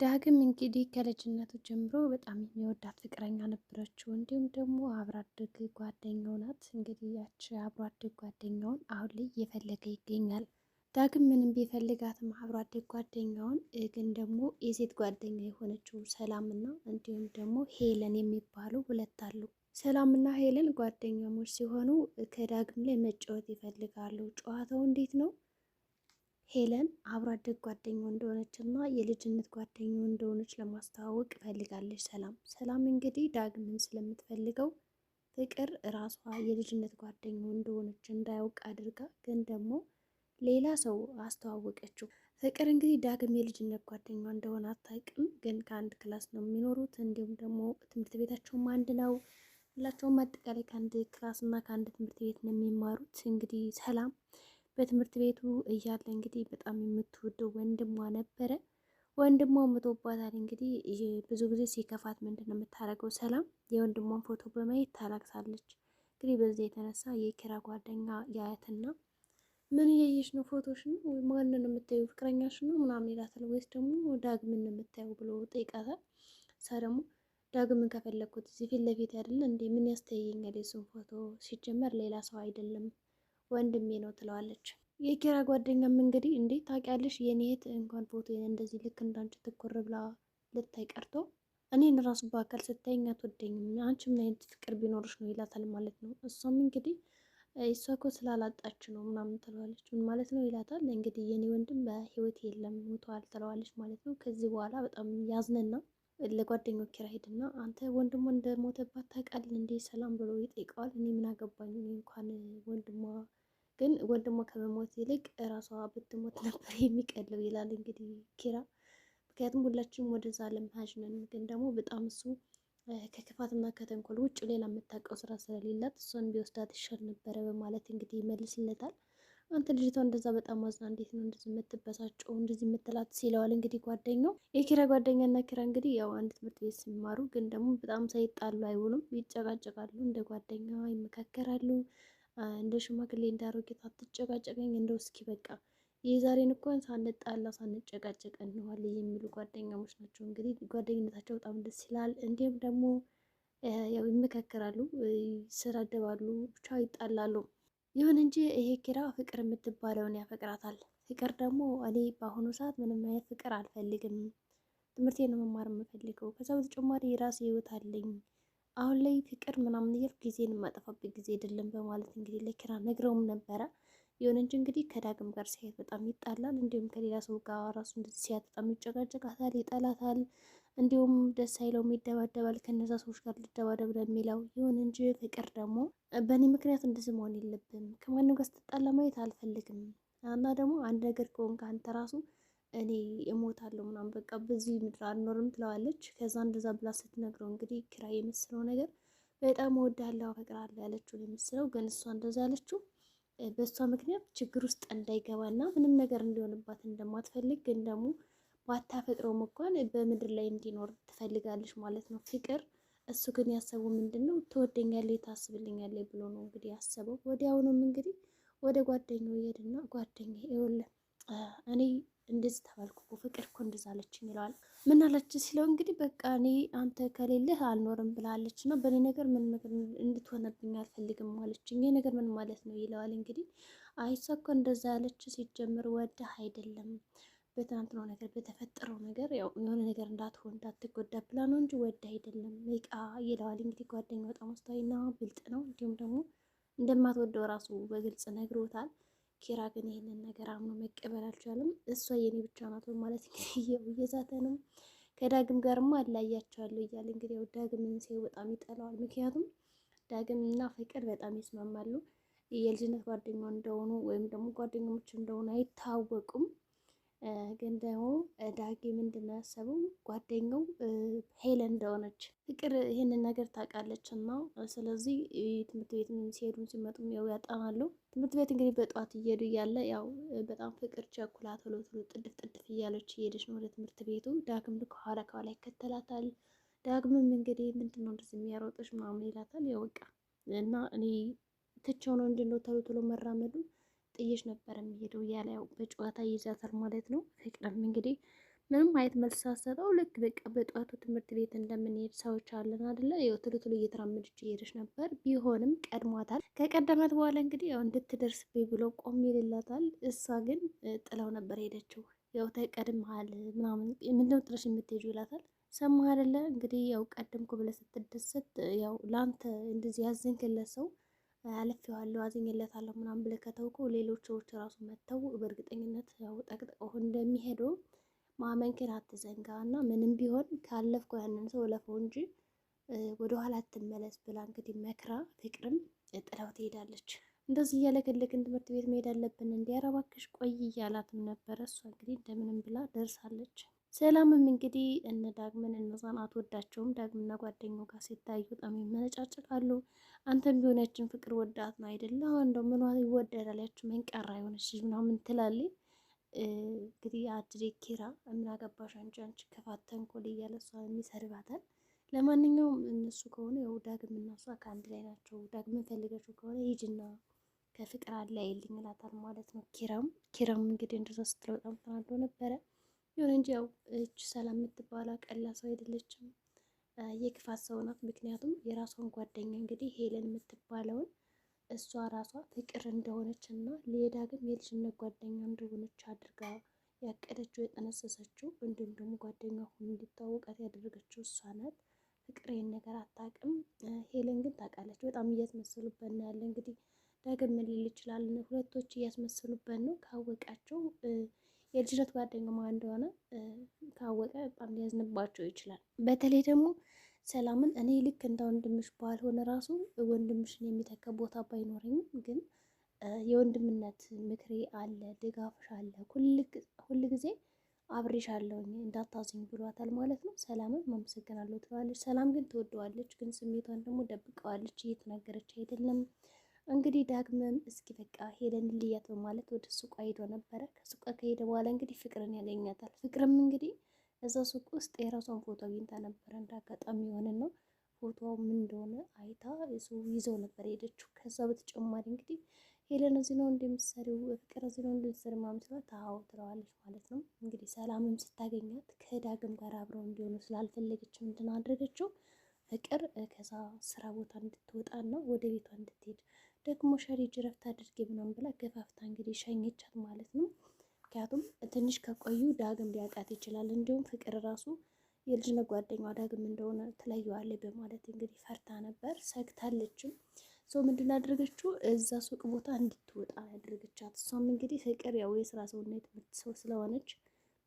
ዳግም እንግዲህ ከልጅነቱ ጀምሮ በጣም የሚወዳት ፍቅረኛ ነበረችው። እንዲሁም ደግሞ አብሮ አደግ ጓደኛው ናት። እንግዲህ ያቺ አብሮ አደግ ጓደኛውን አሁን ላይ እየፈለገ ይገኛል። ዳግም ምንም ቢፈልጋትም አብሮ አደግ ጓደኛውን ግን ደግሞ የሴት ጓደኛ የሆነችው ሰላምና እንዲሁም ደግሞ ሄለን የሚባሉ ሁለት አሉ። ሰላምና ሄለን ጓደኛሞች ሲሆኑ ከዳግም ላይ መጫወት ይፈልጋሉ። ጨዋታው እንዴት ነው? ሄለን አብሮ አደግ ጓደኛው እንደሆነች እና የልጅነት ጓደኛው እንደሆነች ለማስተዋወቅ ፈልጋለች። ሰላም እንግዲህ ዳግምን ስለምትፈልገው ፍቅር ራሷ የልጅነት ጓደኛው እንደሆነች እንዳያውቅ አድርጋ ግን ደግሞ ሌላ ሰው አስተዋወቀችው። ፍቅር እንግዲህ ዳግም የልጅነት ጓደኛዋ እንደሆነ አታውቅም። ግን ከአንድ ክላስ ነው የሚኖሩት። እንዲሁም ደግሞ ትምህርት ቤታቸውም አንድ ነው። ሁላቸውም አጠቃላይ ከአንድ ክላስ እና ከአንድ ትምህርት ቤት ነው የሚማሩት። እንግዲህ ሰላም በትምህርት ቤቱ እያለ እንግዲህ በጣም የምትወደው ወንድሟ ነበረ። ወንድሟ ሞቶባታል። እንግዲህ ብዙ ጊዜ ሲከፋት ምንድን ነው የምታደርገው? ሰላም የወንድሟን ፎቶ በማየት ታለቅሳለች። እንግዲህ በዚህ የተነሳ የኪራ ጓደኛ ያያትና ምን እያየሽ ነው? ፎቶሽ ነው? ማንን ነው የምታዩ? ፍቅረኛሽ ነው ምናምን ይላታል። ወይስ ደግሞ ዳግምን ነው የምታየው ብሎ ጠይቃታል። እሷ ደግሞ ዳግምን ከፈለግኩት እዚህ ፊት ለፊት አይደለ እንዴ? ምን ያስተያየኛል? የሱን ፎቶ ሲጀመር ሌላ ሰው አይደለም ወንድሜ ነው ትለዋለች። የኪራ ጓደኛም እንግዲህ እንዴት ታውቂያለሽ? የኔ እህት እንኳን ፎቶ እንደዚህ ልክ እንዳንቺ ትኩር ብላ ልታይ ቀርቶ እኔን ራሱ በአካል ስታይኝ አትወደኝም። አንቺ ምን አይነት ፍቅር ቢኖርሽ ነው ይላታል ማለት ነው። እሷም እንግዲህ እሷ እኮ ስላላጣች ነው ምናምን ትለዋለች። ምን ማለት ነው ይላታል። እንግዲህ የኔ ወንድም በህይወት የለም ሞተዋል ትለዋለች ማለት ነው። ከዚህ በኋላ በጣም ያዝንና ለጓደኛው ኪራ ሄድና አንተ ወንድሟ እንደሞተባት ታውቃለህ እንዴ ሰላም ብሎ ይጠይቀዋል። እኔ ምን አገባኝ እንኳን ወንድሟ ግን ወንድሟ ከመሞት ይልቅ እራሷ ብትሞት ነበር የሚቀለው ይላል እንግዲህ ኪራ። ምክንያቱም ሁላችንም ወደዛ ለመሀጅ ነን። ግን ደግሞ በጣም እሱ ከክፋትና ከተንኮል ውጭ ሌላ የምታውቀው ስራ ስለሌላት እሷን ቢወስዳት ይሻል ነበረ በማለት እንግዲህ ይመልስለታል። አንተ ልጅቷ እንደዛ በጣም አዝና እንዴት ነው እንደዚህ የምትበሳጨው እንደዚህ የምትላት ሲለዋል። እንግዲህ ጓደኛው የኪራ ጓደኛና ኪራ እንግዲህ ያው አንድ ትምህርት ቤት ሲማሩ ግን ደግሞ በጣም ሳይጣሉ አይውሉም፣ ይጨቃጨቃሉ፣ እንደ ጓደኛ ይመካከራሉ። እንደ ሽማግሌ እንዳሮጌት አትጨቃጨቀኝ እንደው እስኪ በቃ የዛሬን እንኳን ሳንጣላ ሳንጨቃጨቅ እንዋለን የሚሉ ጓደኛሞች ናቸው። እንግዲህ ጓደኝነታቸው በጣም ደስ ይላል። እንዲሁም ደግሞ ያው ይመካከራሉ፣ ይሰዳደባሉ፣ ብቻ ይጣላሉ። ይሁን እንጂ ይሄ ኪራ ፍቅር የምትባለውን ያፈቅራታል። ፍቅር ደግሞ እኔ በአሁኑ ሰዓት ምንም አይነት ፍቅር አልፈልግም፣ ትምህርቴን ነው መማር የምፈልገው፣ ከዛ በተጨማሪ የራሴ ህይወት አለኝ፣ አሁን ላይ ፍቅር ምናምን እያልኩ ጊዜን የማጠፋበት ጊዜ አይደለም በማለት እንግዲህ ለኪራ ነግረውም ነበረ። ይሁን እንጂ እንግዲህ ከዳግም ጋር ሲያየት በጣም ይጣላል። እንዲሁም ከሌላ ሰው ጋር ራሱ እንደዚህ ሲያት በጣም ይጨቃጨቃታል፣ ይጠላታል። እንዲሁም ደስ አይለውም፣ ይደባደባል። ከነዛ ሰዎች ጋር ልደባደብ ነው የሚለው። ይሁን እንጂ ፍቅር ደግሞ በእኔ ምክንያት እንደዚህ መሆን የለብም፣ ከማንም ጋር ስትጣላ ማየት አልፈልግም እና ደግሞ አንድ ነገር ከሆንክ አንተ ራሱ እኔ እሞታለሁ ምናምን በቃ በዚህ ምድር አልኖርም ትለዋለች። ከዛ እንደዛ ብላ ስትነግረው እንግዲህ ኪራ የመሰለው ነገር በጣም እወድሃለሁ አፈቅርሃለሁ ያለችው የመሰለው ግን እሷ እንደዛ ያለችው በእሷ ምክንያት ችግር ውስጥ እንዳይገባና ምንም ነገር እንዲሆንባት እንደማትፈልግ ግን ደግሞ ባታፈቅረውም እንኳን በምድር ላይ እንዲኖር ትፈልጋለች ማለት ነው ፍቅር። እሱ ግን ያሰበው ምንድን ነው? ትወደኛለች ታስብልኛለች ብሎ ነው እንግዲህ ያሰበው። ወዲያውኑም እንግዲህ ወደ ጓደኛው ይሄድና ጓደኛዬ ይኸውልህ እኔ እንደዚህ ተባልኩ እኮ ፍቅር እኮ እንደዛ አለችኝ ይለዋል። ምን አለች ሲለው እንግዲህ በቃ እኔ አንተ ከሌለህ አልኖርም ብላለች እና በእኔ ነገር ምን ነገር እንድትሆነብኝ አልፈልግም አለችኝ። ይሄ ነገር ምን ማለት ነው ይለዋል። እንግዲህ አይሷ እኮ እንደዛ ያለች ሲጀምር ወደህ አይደለም በትናንትናው ነገር በተፈጠረው ነገር ያው የሆነ ነገር እንዳትሆን እንዳትጎዳ ብላ ነው እንጂ ወደ አይደለም ይቃ ይለዋል። እንግዲህ ጓደኛው በጣም አስተዋይና ብልጥ ነው። እንዲሁም ደግሞ እንደማትወደው ራሱ በግልጽ ነግሮታል። ኪራ ግን ይህንን ነገር አምኖ መቀበል አልቻለም። እሷ የኔ ብቻ ናት ማለት እንግዲህ እየዛተ ነው። ከዳግም ጋርማ አላያቸዋለሁ እያለ እንግዲህ ያው ዳግምን ሲያዩ በጣም ይጠላዋል። ምክንያቱም ዳግም እና ፍቅር በጣም ይስማማሉ። የልጅነት ጓደኛው እንደሆኑ ወይም ደግሞ ጓደኞች እንደሆኑ አይታወቁም። ግን ደግሞ ዳጊ ምንድን ነው ያሰበው ጓደኛው ሄለን እንደሆነች ፍቅር ይህንን ነገር ታውቃለች እና ስለዚህ ትምህርት ቤት ሲሄዱም ሲመጡም ያው ያጠናሉ። ትምህርት ቤት እንግዲህ በጠዋት እየሄዱ እያለ ያው በጣም ፍቅር ቸኩላ ቶሎ ቶሎ ጥድፍ ጥድፍ እያለች እየሄደች ነው ወደ ትምህርት ቤቱ። ዳግም ከኋላ ከኋላ ይከተላታል። ዳግምም እንግዲህ ምንድን ነው እንደዚህ የሚያሮጥሽ ምናምን ይላታል። ያው በቃ እና እኔ ትቼው ነው እንጂ ነው ቶሎ ቶሎ መራመዱ ጥዬሽ ነበር የሚሄደው እያለ ያው በጨዋታ ይይዛታል ማለት ነው። ፍቅርም እንግዲህ ምንም አይነት መልስ ሳትሰጠው ልክ በቃ በጠዋቱ ትምህርት ቤት እንደምንሄድ ሰዎች አለን አይደለ? ያው ቶሎ ቶሎ እየተራመደች እየሄደች ነበር። ቢሆንም ቀድሟታል። ከቀደማት በኋላ እንግዲህ ያው እንድትደርስብኝ ብሎ ቆም ይልላታል። እሷ ግን ጥላው ነበር ሄደችው። ያው ተቀድመሃል ምናምን ምንድነው ጥለሽ የምትሄጂው ይላታል። ሰማህ አይደለ? እንግዲህ ያው ቀደምኩ ብለህ ስትደሰት ያው ለአንተ እንደዚህ ያዘንክለት ሰው አልፌዋለሁ አዝኜለታለሁ ምናምን ብለህ ከተውከው ሌሎች ሰዎች ራሱ መጥተው በእርግጠኝነት ያው ጠቅጥቀው እንደሚሄዱ ማመንክን አትዘንጋ እና ምንም ቢሆን ካለፍከው ያንን ሰው እለፈው እንጂ ወደኋላ አትመለስ ብላ እንግዲህ መክራ ፍቅርም ጥላው ትሄዳለች። እንደዚህ እያለገለግን ትምህርት ቤት መሄድ አለብን እንዲያረባክሽ ቆይ እያላትም ነበረ። እሷ እንግዲህ እንደምንም ብላ ደርሳለች። ሰላምም እንግዲህ እነ ዳግምን እነዛን አትወዳቸውም። ዳግምና ጓደኛው ጋር ሲታዩ በጣም ይመነጫጭቃሉ። አንተም ቢሆነችን ፍቅር ወዳት ነው አይደለ? እንደው ምኗ ይወደዳል ያች መንቀራ የሆነች ምናምን ትላለች። እንግዲህ አድሬ ኪራ ምን አገባሽ አንቺ ክፋት ተንኮል እያለ እሷ የሚሰርባታል። ለማንኛውም እነሱ ከሆነ ያው ዳግም እና እሷ ከአንድ ላይ ናቸው። ዳግምን ፈልገችው ከሆነ ሂጂና ከፍቅር አለያይልኝ ይላታል ማለት ነው። ኪራም እንግዲህ እንደዛ ስትለው በጣም ተናዶ ነበረ። ይሁን እንጂ ያው እች ሰላም የምትባላ ቀላ ሰው አይደለችም፣ የክፋት ሰው ናት። ምክንያቱም የራሷን ጓደኛ እንግዲህ ሄለን የምትባለውን እሷ ራሷ ፍቅር እንደሆነች እና ለዳግም የልጅነት ጓደኛ እንደሆነች አድርጋ ያቀደችው የጠነሰሰችው፣ እንዲሁም ደግሞ ጓደኛ ሁሉ እንዲታወቃት ያደረገችው እሷ ናት። ፍቅር ይህን ነገር አታውቅም። ሄለን ግን ታውቃለች። በጣም እያስመሰሉበት ነው ያለ። እንግዲህ ዳግም ምን ሊል ይችላል? ሁለቶች እያስመሰሉበት ነው። ካወቃቸው የልጅነት ጓደኛ ማን እንደሆነ ካወቀ በጣም ሊያዝንባቸው ይችላል። በተለይ ደግሞ ሰላምን እኔ ልክ እንደ ወንድምሽ ባልሆነ ራሱ ወንድምሽን የሚተካ ቦታ ባይኖረኝም ግን የወንድምነት ምክሬ አለ፣ ድጋፍሽ አለ፣ ሁል ጊዜ አብሬሽ አለውኝ እንዳታዝኝ ብሏታል ማለት ነው። ሰላምን ማመሰግናለሁ ትለዋለች። ሰላም ግን ትወደዋለች፣ ግን ስሜቷን ደግሞ ደብቀዋለች፣ እየተናገረች አይደለም። እንግዲህ ዳግምም እስኪ በቃ ሄለን ልያት በማለት ወደ ሱቋ ሄዶ ነበረ። ከሱቋ ከሄደ በኋላ እንግዲህ ፍቅርን ያገኛታል። ፍቅርም እንግዲህ እዛ ሱቅ ውስጥ የራሷን ፎቶ አግኝታ ነበረ። እንደ አጋጣሚ የሆነ ነው ፎቶው ምን እንደሆነ አይታ እሱ ይዘው ነበር ሄደችው። ከዛ በተጨማሪ እንግዲህ ሄለን እዚህ ነው እንደምትሰሪው፣ ፍቅር እዚህ ነው እንደምትሰሪው ምናምን ስላት አዎ ትለዋለች ማለት ነው። እንግዲህ ሰላምም ስታገኛት ከዳግም ጋር አብረው እንዲሆኑ ስላልፈለገች ምንድን አደረገችው? ፍቅር ከዛ ስራ ቦታ እንድትወጣና ወደ ቤቷ እንድትሄድ ደግሞ ሸሪ ጅረፍት አድርጌ ምናምን ብላ ገፋፍታ እንግዲህ ሸኘቻት ማለት ነው። ምክንያቱም ትንሽ ከቆዩ ዳግም ሊያውቃት ይችላል። እንዲሁም ፍቅር ራሱ የልጅነት ጓደኛዋ ዳግም እንደሆነ ትለየዋለች በማለት እንግዲህ ፈርታ ነበር፣ ሰግታለችም። ሰው ምንድን ያደረገችው እዛ ሱቅ ቦታ እንድትወጣ ያደረገቻት። እሷም እንግዲህ ፍቅር ያው የስራ ሰውና የትምህርት ሰው ስለሆነች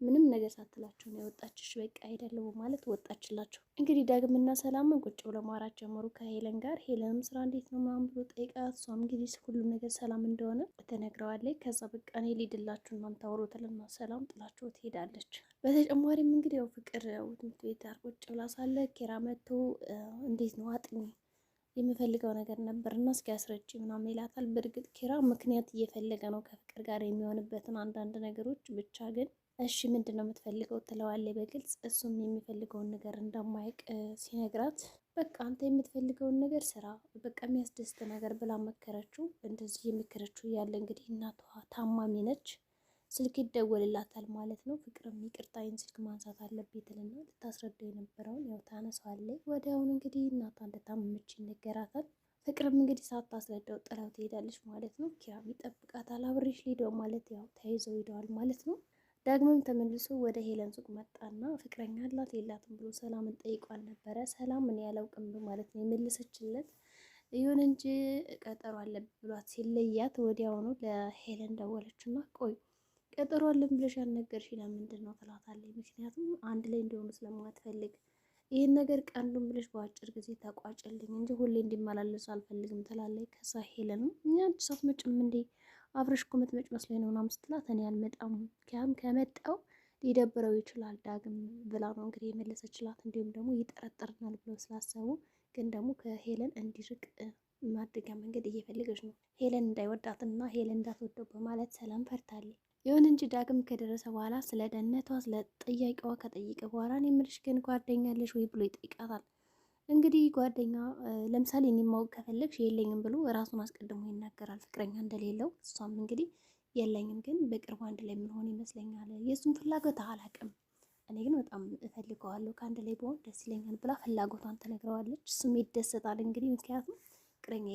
ምንም ነገር ሳትላቸው ነው የወጣችሽ፣ በቃ ሄዳለሁ ማለት ወጣችላቸው። እንግዲህ ዳግምና ሰላምን ቁጭ ብለው ማውራት ጀመሩ ከሄለን ጋር። ሄለንም ስራ እንዴት ነው ምናምን ብሎ ጠይቃት፣ እሷም እንግዲህ ሁሉም ነገር ሰላም እንደሆነ ትነግረዋለች። ከዛ በቃ እኔ ልሂድላችሁ እናንተ አውሩ ትልና ሰላም ጥላቸው ትሄዳለች። በተጨማሪም እንግዲህ ያው ፍቅር ያው ትምህርት ቤት ዳር ቁጭ ብላ ሳለ ኪራ መጥቶ እንዴት ነው አጥኚ የምፈልገው ነገር ነበር እና እስኪ አስረጅ ምናምን ይላታል። በእርግጥ ኪራ ምክንያት እየፈለገ ነው ከፍቅር ጋር የሚሆንበትን አንዳንድ ነገሮች ብቻ ግን እሺ ምንድን ነው የምትፈልገው ትለዋለች በግልጽ። እሱም የሚፈልገውን ነገር እንደማያውቅ ሲነግራት በቃ አንተ የምትፈልገውን ነገር ስራ፣ በቃ የሚያስደስት ነገር ብላ መከረችው። እንደዚህ የመከረችው እያለ እንግዲህ እናቷ ታማሚ ነች፣ ስልክ ይደወልላታል ማለት ነው። ፍቅርም ይቅርታ ይህን ስልክ ማንሳት አለብኝ ትልና ልታስረዳው የነበረውን ያው ታነሳዋለች። ወዲያውኑ እንግዲህ እናቷ እንደታመመች ይነገራታል። ፍቅርም እንግዲህ ሳታስረዳው ጥላው ትሄዳለች ማለት ነው። ኪራም ይጠብቃታል። አብሬሽ ሊሄደው ማለት ያው ተያይዘው ሄደዋል ማለት ነው። ዳግምም ተመልሶ ወደ ሄለን ሱቅ መጣና ፍቅረኛ አላት የላትም ብሎ ሰላምን ጠይቋል ነበረ። ሰላም እኔ ያላውቅም በማለት ነው የመለሰችለት። ይሁን እንጂ ቀጠሮ አለብኝ ብሏት ሲለያት ወዲያውኑ ለሄለን ደወለችና ቆይ ቀጠሮ አለን ብለሽ ያልነገርሽ ለምንድን ነው ትላታለች። ምክንያቱም አንድ ላይ እንዲሆኑ ስለማትፈልግ ይህን ነገር ቀንዱን ብለሽ በአጭር ጊዜ ተቋጭልኝ እንጂ ሁሌ እንዲመላለሱ አልፈልግም ትላለች። ከዛ ሄለንም እኛ አንቺ ሳትመጭም እንዴ አብረሽ እኮ የምትመጭ መስሎኝ ነው ምናምን ስትላት እኔ አልመጣም ከመጣው ሊደብረው ይችላል ዳግም ብላ ነው እንግዲህ የመለሰችላት። እንዲሁም ደግሞ ይጠረጠርናል ብለው ስላሰቡ ግን ደግሞ ከሄለን እንዲርቅ ማድረጊያ መንገድ እየፈለገች ነው፣ ሄለን እንዳይወዳትና ሄለን እንዳትወደው በማለት ሰላም ፈርታለች። ይሁን እንጂ ዳግም ከደረሰ በኋላ ስለ ደህንነቷ ስለ ጥያቄዋ ከጠየቀ በኋላ እኔ የምልሽ ግን ጓደኛ አለሽ ወይ ብሎ ይጠይቃታል። እንግዲህ ጓደኛ ለምሳሌ እኔ ማወቅ ከፈለግሽ የለኝም ብሎ ራሱን አስቀድሞ ይናገራል ፍቅረኛ እንደሌለው። እሷም እንግዲህ የለኝም ግን በቅርቡ አንድ ላይ የምንሆን ይመስለኛል፣ የእሱን ፍላጎት አላውቅም እኔ ግን በጣም እፈልገዋለሁ ከአንድ ላይ በሆን ደስ ይለኛል ብላ ፍላጎቷን ትነግረዋለች። እሱም ይደሰታል እንግዲህ ምክንያቱም ፍቅረኛ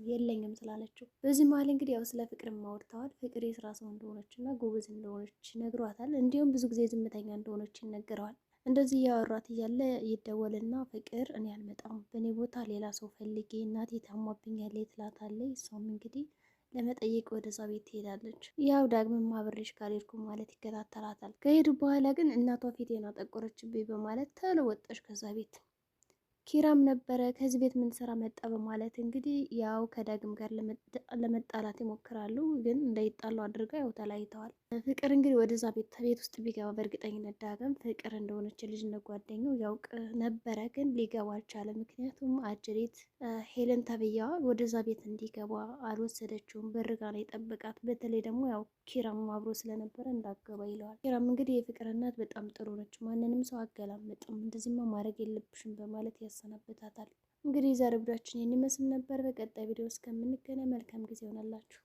የለኝም ስላለችው። በዚህ መሀል እንግዲህ ያው ስለ ፍቅርም አውርተዋል። ፍቅር የስራ ሰው እንደሆነች እና ጎበዝ እንደሆነች ነግሯታል። እንዲሁም ብዙ ጊዜ ዝምተኛ እንደሆነች ይነገረዋል። እንደዚህ እያወራት እያለ ይደወልና ፍቅር እኔ አልመጣም፣ በእኔ ቦታ ሌላ ሰው ፈልጌ እናቴ ታሟብኛለች ትላታለች። እሷም እንግዲህ ለመጠየቅ ወደዛ ቤት ትሄዳለች። ያው ዳግምም አብሬሽ ካልሄድኩም ማለት ይከታተላታል። ከሄዱ በኋላ ግን እናቷ ፊቴን አጠቆረችብኝ በማለት ተለወጠች ከዛ ቤት። ኪራም ነበረ ከዚህ ቤት ምን ስራ መጣ በማለት እንግዲህ ያው ከዳግም ጋር ለመጣላት ይሞክራሉ። ግን እንዳይጣሉ አድርጋ ያው ተለያይተዋል። ፍቅር እንግዲህ ወደዛ ቤት ውስጥ ቢገባ በእርግጠኝነት ዳግም ፍቅር እንደሆነች ልጅነት ጓደኛው ያውቅ ነበረ፣ ግን ሊገባ አልቻለም። ምክንያቱም አጅሬት ሄለን ተብያዋ ወደዛ ቤት እንዲገባ አልወሰደችውም። በርጋ ነው የጠበቃት። በተለይ ደግሞ ያው ኪራም አብሮ ስለነበረ እንዳገባ ይለዋል። ኪራም እንግዲህ የፍቅር እናት በጣም ጥሩ ነች፣ ማንንም ሰው አገላመጥም፣ እንደዚህማ ማድረግ የለብሽም በማለት ያሰናበታታል። እንግዲህ ዛሬ ቪዲዮአችን ይህን ይመስል ነበር። በቀጣይ ቪዲዮ እስከምንገናኝ መልካም ጊዜ ይሆናላችሁ።